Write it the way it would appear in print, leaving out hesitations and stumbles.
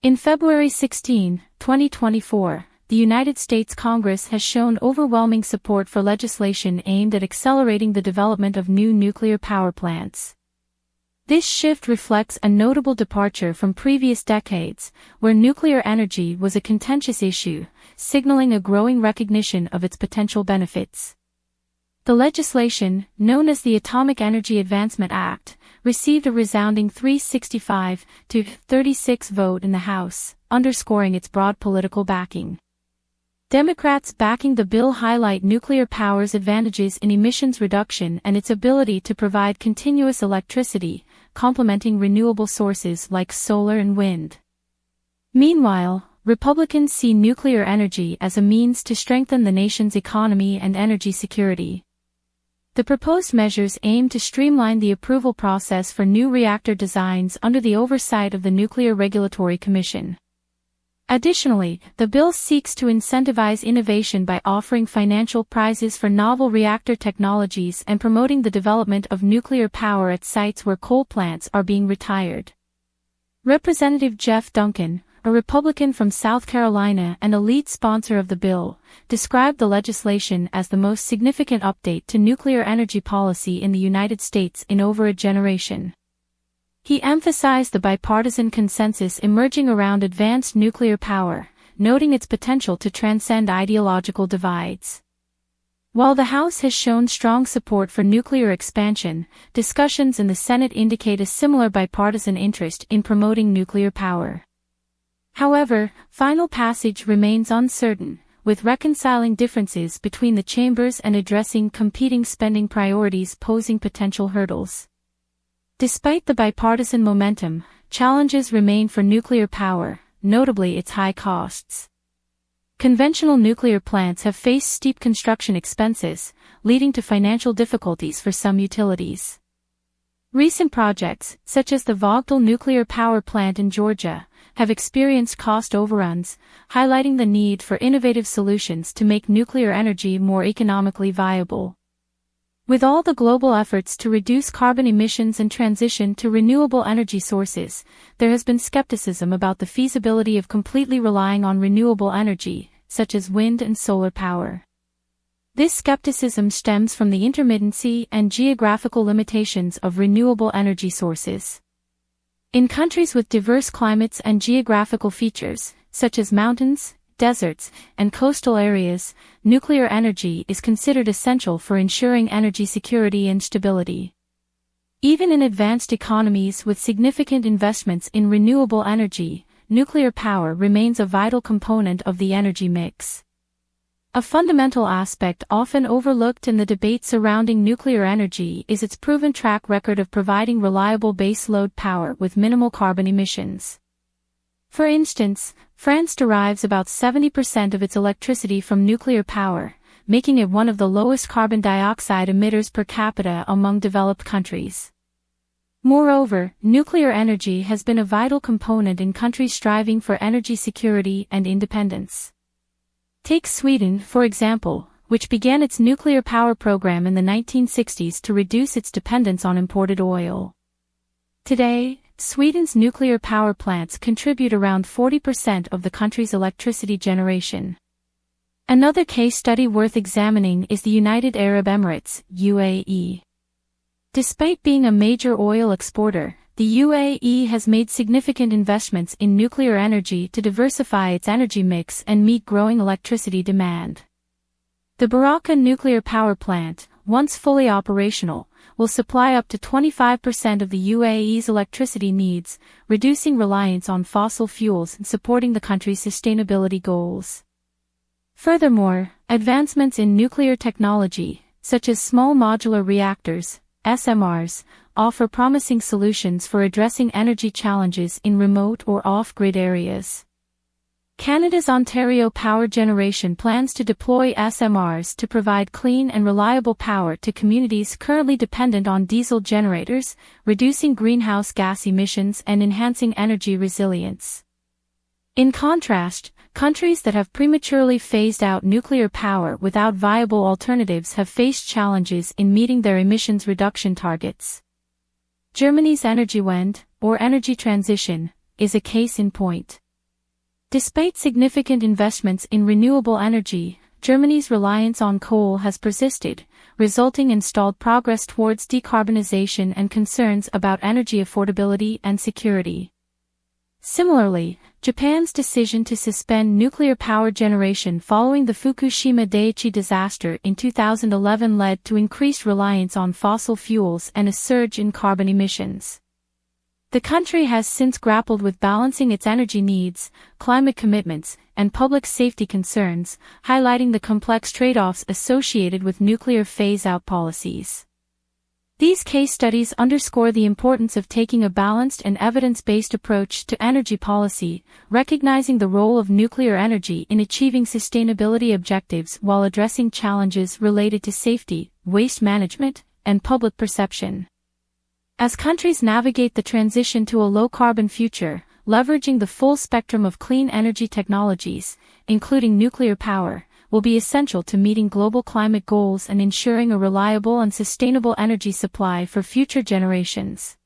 In February 16, 2024, the United States Congress has shown overwhelming support for legislation aimed at accelerating the development of new nuclear power plants. This shift reflects a notable departure from previous decades, where nuclear energy was a contentious issue, signaling a growing recognition of its potential benefits. The legislation, known as the Atomic Energy Advancement Act, received a resounding 365 to 36 vote in the House, underscoring its broad political backing. Democrats backing the bill highlight nuclear power's advantages in emissions reduction and its ability to provide continuous electricity, complementing renewable sources like solar and wind. Meanwhile, Republicans see nuclear energy as a means to strengthen the nation's economy and energy security. The proposed measures aim to streamline the approval process for new reactor designs under the oversight of the Nuclear Regulatory Commission. Additionally, the bill seeks to incentivize innovation by offering financial prizes for novel reactor technologies and promoting the development of nuclear power at sites where coal plants are being retired. Representative Jeff Duncan, a Republican from South Carolina and a lead sponsor of the bill, described the legislation as the most significant update to nuclear energy policy in the United States in over a generation. He emphasized the bipartisan consensus emerging around advanced nuclear power, noting its potential to transcend ideological divides. While the House has shown strong support for nuclear expansion, discussions in the Senate indicate a similar bipartisan interest in promoting nuclear power. However, final passage remains uncertain, with reconciling differences between the chambers and addressing competing spending priorities posing potential hurdles. Despite the bipartisan momentum, challenges remain for nuclear power, notably its high costs. Conventional nuclear plants have faced steep construction expenses, leading to financial difficulties for some utilities. Recent projects, such as the Vogtle Nuclear Power Plant in Georgia, have experienced cost overruns, highlighting the need for innovative solutions to make nuclear energy more economically viable. With all the global efforts to reduce carbon emissions and transition to renewable energy sources, there has been skepticism about the feasibility of completely relying on renewable energy, such as wind and solar power. This skepticism stems from the intermittency and geographical limitations of renewable energy sources. In countries with diverse climates and geographical features, such as mountains, deserts, and coastal areas, nuclear energy is considered essential for ensuring energy security and stability. Even in advanced economies with significant investments in renewable energy, nuclear power remains a vital component of the energy mix. A fundamental aspect often overlooked in the debate surrounding nuclear energy is its proven track record of providing reliable baseload power with minimal carbon emissions. For instance, France derives about 70% of its electricity from nuclear power, making it one of the lowest carbon dioxide emitters per capita among developed countries. Moreover, nuclear energy has been a vital component in countries striving for energy security and independence. Take Sweden, for example, which began its nuclear power program in the 1960s to reduce its dependence on imported oil. Today, Sweden's nuclear power plants contribute around 40% of the country's electricity generation. Another case study worth examining is the United Arab Emirates, UAE. Despite being a major oil exporter, the UAE has made significant investments in nuclear energy to diversify its energy mix and meet growing electricity demand. The Barakah nuclear power plant, once fully operational, will supply up to 25% of the UAE's electricity needs, reducing reliance on fossil fuels and supporting the country's sustainability goals. Furthermore, advancements in nuclear technology, such as small modular reactors, SMRs, offer promising solutions for addressing energy challenges in remote or off-grid areas. Canada's Ontario Power Generation plans to deploy SMRs to provide clean and reliable power to communities currently dependent on diesel generators, reducing greenhouse gas emissions and enhancing energy resilience. In contrast, countries that have prematurely phased out nuclear power without viable alternatives have faced challenges in meeting their emissions reduction targets. Germany's Energiewende, or energy transition, is a case in point. Despite significant investments in renewable energy, Germany's reliance on coal has persisted, resulting in stalled progress towards decarbonization and concerns about energy affordability and security. Similarly, Japan's decision to suspend nuclear power generation following the Fukushima Daiichi disaster in 2011 led to increased reliance on fossil fuels and a surge in carbon emissions. The country has since grappled with balancing its energy needs, climate commitments, and public safety concerns, highlighting the complex trade-offs associated with nuclear phase-out policies. These case studies underscore the importance of taking a balanced and evidence-based approach to energy policy, recognizing the role of nuclear energy in achieving sustainability objectives while addressing challenges related to safety, waste management, and public perception. As countries navigate the transition to a low-carbon future, leveraging the full spectrum of clean energy technologies, including nuclear power, will be essential to meeting global climate goals and ensuring a reliable and sustainable energy supply for future generations.